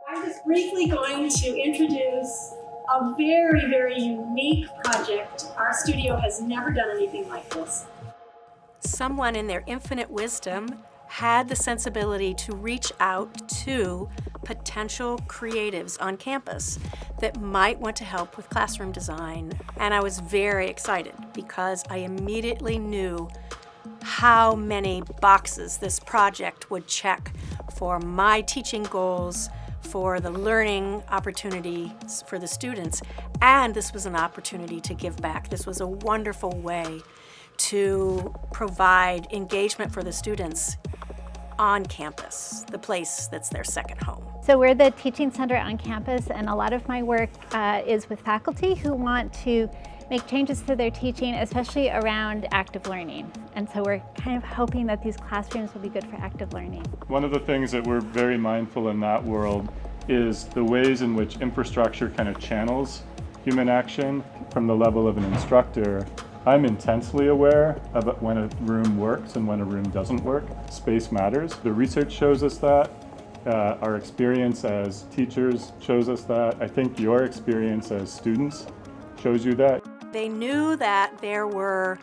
I'm just briefly going to introduce a very, very unique project. Our studio has never done anything like this. Someone in their infinite wisdom had the sensibility to reach out to potential creatives on campus that might want to help with classroom design. And I was very excited because I immediately knew how many boxes this project would check for my teaching goals, for the learning opportunities for the students, and this was an opportunity to give back. This was a wonderful way to provide engagement for the students on campus, the place that's their second home. So we're the teaching center on campus, and a lot of my work is with faculty who want to make changes to their teaching, especially around active learning. And so we're kind of hoping that these classrooms will be good for active learning. One of the things that we're very mindful in that world is the ways in which infrastructure kind of channels human action from the level of an instructor. I'm intensely aware of when a room works and when a room doesn't work. Space matters. The research shows us that. Our experience as teachers shows us that. I think your experience as students shows you that. They knew that there were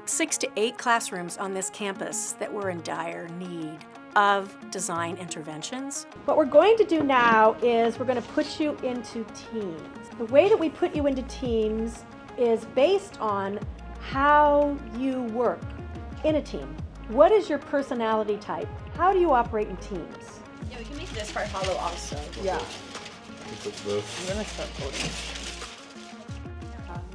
6 to 8 classrooms on this campus that were in dire need of design interventions. What we're going to do now is we're going to put you into teams. The way that we put you into teams is based on how you work in a team. What is your personality type? How do you operate in teams? Yeah, we can make this part hollow also. Yeah. I'm gonna start coding.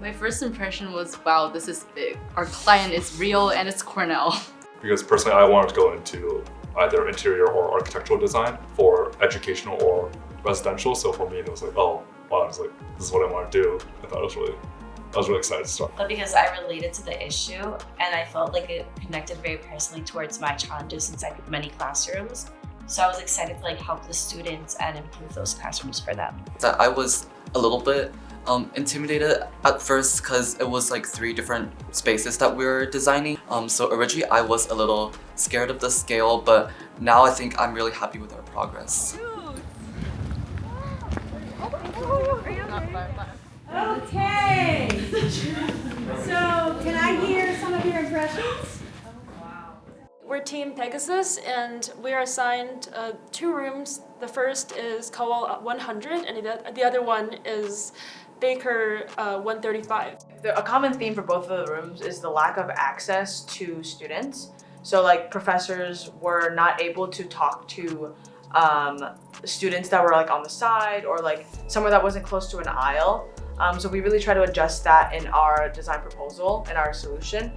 My first impression was, wow, this is big. Our client is real and it's Cornell. Because personally, I wanted to go into either interior or architectural design for educational or residential. So for me, it was like, oh, wow, I was like, this is what I want to do. I was really excited to start. But because I related to the issue and I felt like it connected very personally towards my challenges inside many classrooms. So I was excited to help the students and improve those classrooms for them. That I was a little bit intimidated at first because it was 3 different spaces that we were designing. So originally I was a little scared of the scale, but now I think I'm really happy with our progress. Okay. So can I hear some of your impressions? We're Team Pegasus, and we are assigned 2 rooms. The first is Cowell 100, and the other one is Baker 135. A common theme for both of the rooms is the lack of access to students. So professors were not able to talk to students that were on the side or somewhere that wasn't close to an aisle. So we really try to adjust that in our design proposal and our solution.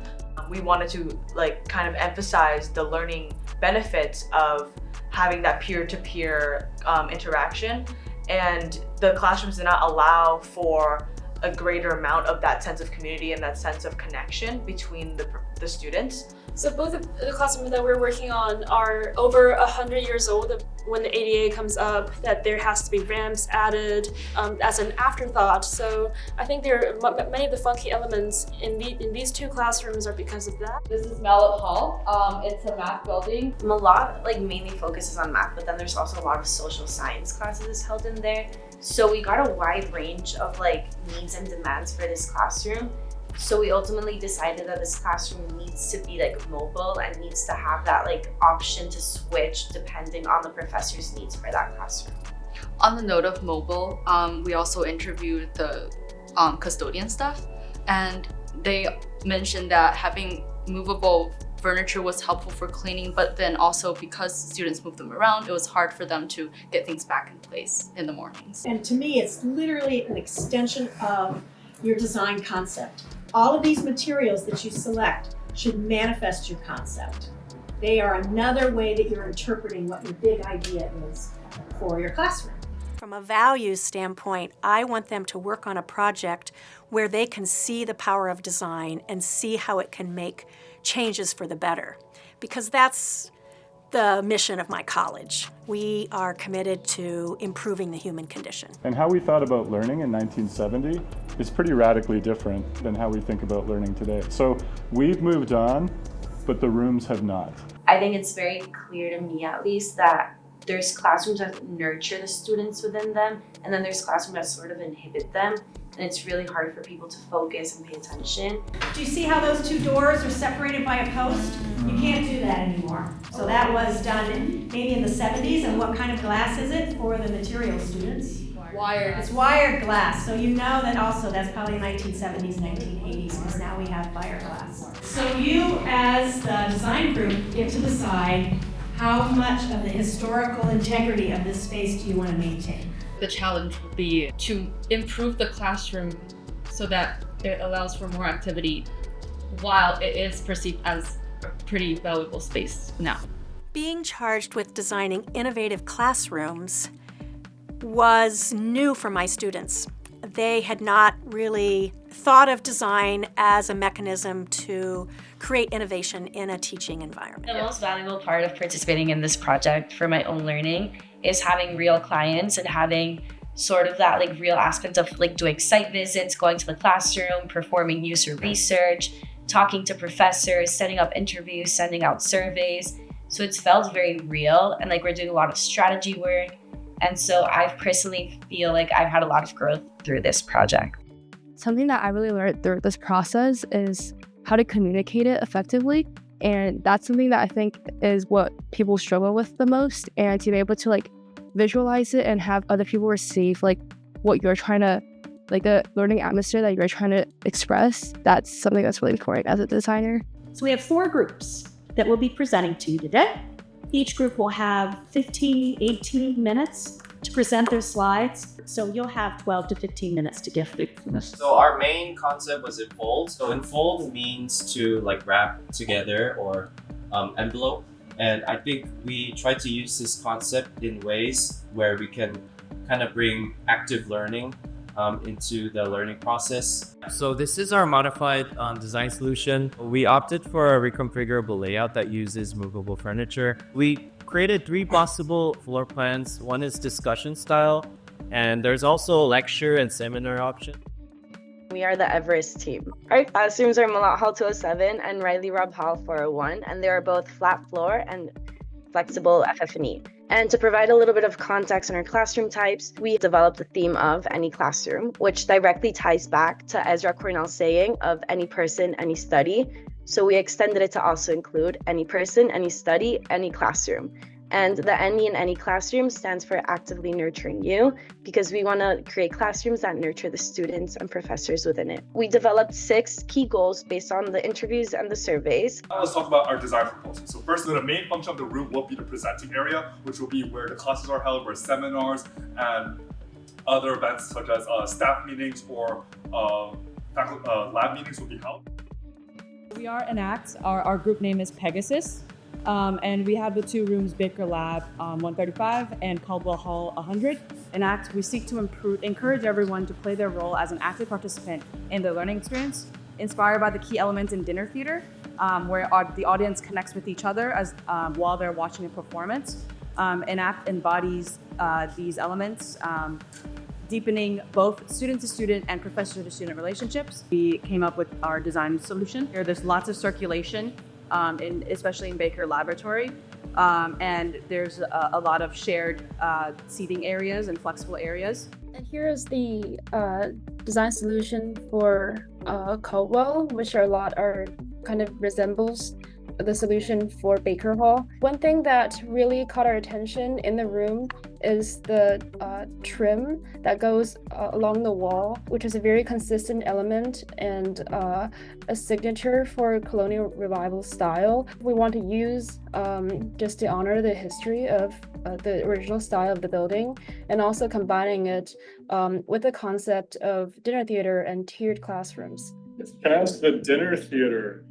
We wanted to kind of emphasize the learning benefits of having that peer-to-peer interaction, and the classrooms did not allow for a greater amount of that sense of community and that sense of connection between the students. So both of the classrooms that we're working on are over 100 years old. When the ADA comes up, that there has to be ramps added as an afterthought. So I think there are many of the funky elements in these 2 classrooms are because of that. This is Mallet Hall. It's a math building. A lot mainly focuses on math, but then there's also a lot of social science classes held in there. So we got a wide range of needs and demands for this classroom. So we ultimately decided that this classroom needs to be mobile and needs to have that option to switch depending on the professor's needs for that classroom. On the note of mobile, we also interviewed the custodian staff, and they mentioned that having movable furniture was helpful for cleaning, but then also because students move them around, it was hard for them to get things back in place in the mornings. And to me, it's literally an extension of your design concept. All of these materials that you select should manifest your concept. They are another way that you're interpreting what your big idea is for your classroom. From a values standpoint, I want them to work on a project where they can see the power of design and see how it can make changes for the better, because that's the mission of my college. We are committed to improving the human condition. And how we thought about learning in 1970 is pretty radically different than how we think about learning today. So we've moved on, but the rooms have not. I think it's very clear to me, at least, that There's classrooms that nurture the students within them, and then there's classrooms that sort of inhibit them. And it's really hard for people to focus and pay attention. Do you see how those two doors are separated by a post? You can't do that anymore. So that was done maybe in the 70s, and what kind of glass is it for the material students? Wired. It's wired glass, so you know that also that's probably 1970s, 1980s, because now we have fiberglass. So you, as the design group, get to decide how much of the historical integrity of this space do you want to maintain? The challenge would be to improve the classroom so that it allows for more activity while it is perceived as a pretty valuable space now. Being charged with designing innovative classrooms was new for my students. They had not really thought of design as a mechanism to create innovation in a teaching environment. The most valuable part of participating in this project for my own learning is having real clients and having sort of that like real aspect of like doing site visits, going to the classroom, performing user research, talking to professors, setting up interviews, sending out surveys. So it's felt very real, and like we're doing a lot of strategy work. And so I personally feel like I've had a lot of growth through this project. Something that I really learned through this process is how to communicate it effectively. And that's something that I think is what people struggle with the most. And to be able to like visualize it and have other people receive like what you're trying to, like the learning atmosphere that you're trying to express, that's something that's really important as a designer. So we have 4 groups that we'll be presenting to you today. Each group will have 15, 18 minutes to present their slides. So you'll have 12 to 15 minutes to give this. So our main concept was enfold. So enfold means to like wrap together or envelope. And I think we try to use this concept in ways where we can kind of bring active learning into the learning process. So this is our modified design solution. We opted for a reconfigurable layout that uses movable furniture. We created 3 possible floor plans. One is discussion style, and there's also lecture and seminar option. We are the Everest team. Our classrooms are Malat Hall 207 and Riley Robb Hall 401, and they are both flat floor and flexible FF&E. And to provide a little bit of context on our classroom types, we developed the theme of any classroom, which directly ties back to Ezra Cornell's saying of any person, any study. So we extended it to also include any person, any study, any classroom. And the any in any classroom stands for actively nurturing you, because we want to create classrooms that nurture the students and professors within it. We developed 6 key goals based on the interviews and the surveys. Let's talk about our design proposal. So first, the main function of the room will be the presenting area, which will be where the classes are held, where seminars and other events such as staff meetings or lab meetings will be held. We are Enact. Our group name is Pegasus. And we have the 2 rooms, Baker Lab 135 and Caldwell Hall 100. Enact, we seek to encourage everyone to play their role as an active participant in the learning experience, inspired by the key elements in dinner theater, where the audience connects with each other as while they're watching a performance. Enact embodies these elements, deepening both student-to-student and professor-to-student relationships. We came up with our design solution. There's lots of circulation, especially in Baker Laboratory. And there's a lot of shared seating areas and flexible areas. And here is the design solution for Caldwell, which are kind of resembles the solution for Baker Hall. One thing that really caught our attention in the room is the trim that goes along the wall, which is a very consistent element and a signature for colonial revival style. We want to use just to honor the history of the original style of the building, and also combining it with the concept of dinner theater and tiered classrooms. Can I ask the dinner theater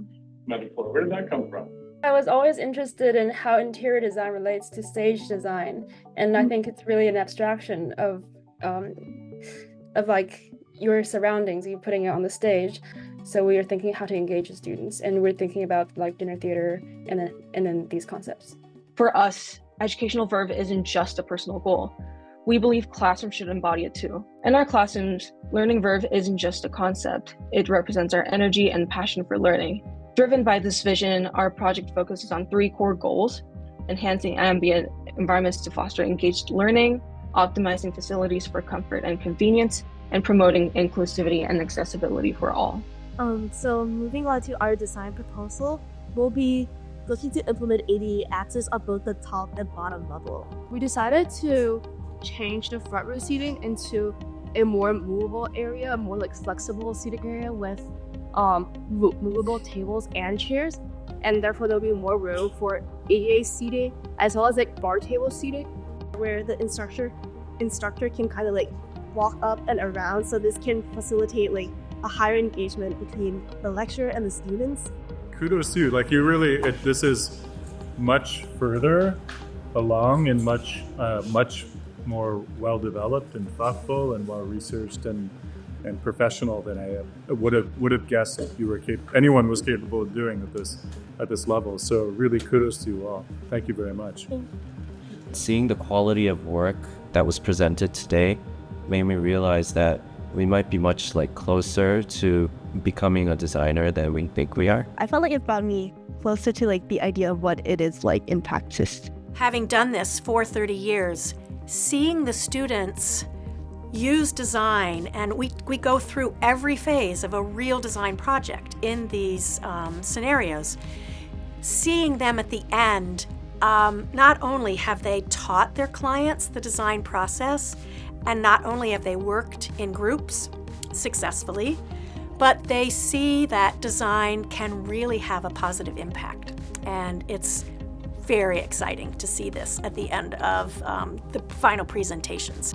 metaphor, where did that come from? I was always interested in how interior design relates to stage design, and I think it's really an abstraction of like your surroundings, you putting it on the stage. So we are thinking how to engage the students, and we're thinking about like dinner theater and then these concepts. For us, educational verve isn't just a personal goal. We believe classrooms should embody it too. In our classrooms, learning verve isn't just a concept. It represents our energy and passion for learning. Driven by this vision, our project focuses on 3 core goals, enhancing ambient environments to foster engaged learning, optimizing facilities for comfort and convenience, and promoting inclusivity and accessibility for all. So moving on to our design proposal, we'll be looking to implement ADA access on both the top and bottom level. We decided to change the front row seating into a more movable area, a more like flexible seating area with movable tables and chairs, and therefore there'll be more room for ADA seating as well as like bar table seating, where the instructor can kind of like walk up and around. So this can facilitate like a higher engagement between the lecturer and the students. Kudos to you. Like you really, this is much further along and much more well developed and thoughtful and well researched and professional than I would have guessed anyone was capable of doing at this level. So really kudos to you all. Thank you very much. Seeing the quality of work that was presented today made me realize that we might be much like closer to becoming a designer than we think we are. I felt like it brought me closer to like the idea of what it is like in practice. Having done this for 30 years, seeing the students use design, and we go through every phase of a real design project in these scenarios, seeing them at the end, not only have they taught their clients the design process, and not only have they worked in groups successfully, but they see that design can really have a positive impact. And it's very exciting to see this at the end of the final presentations.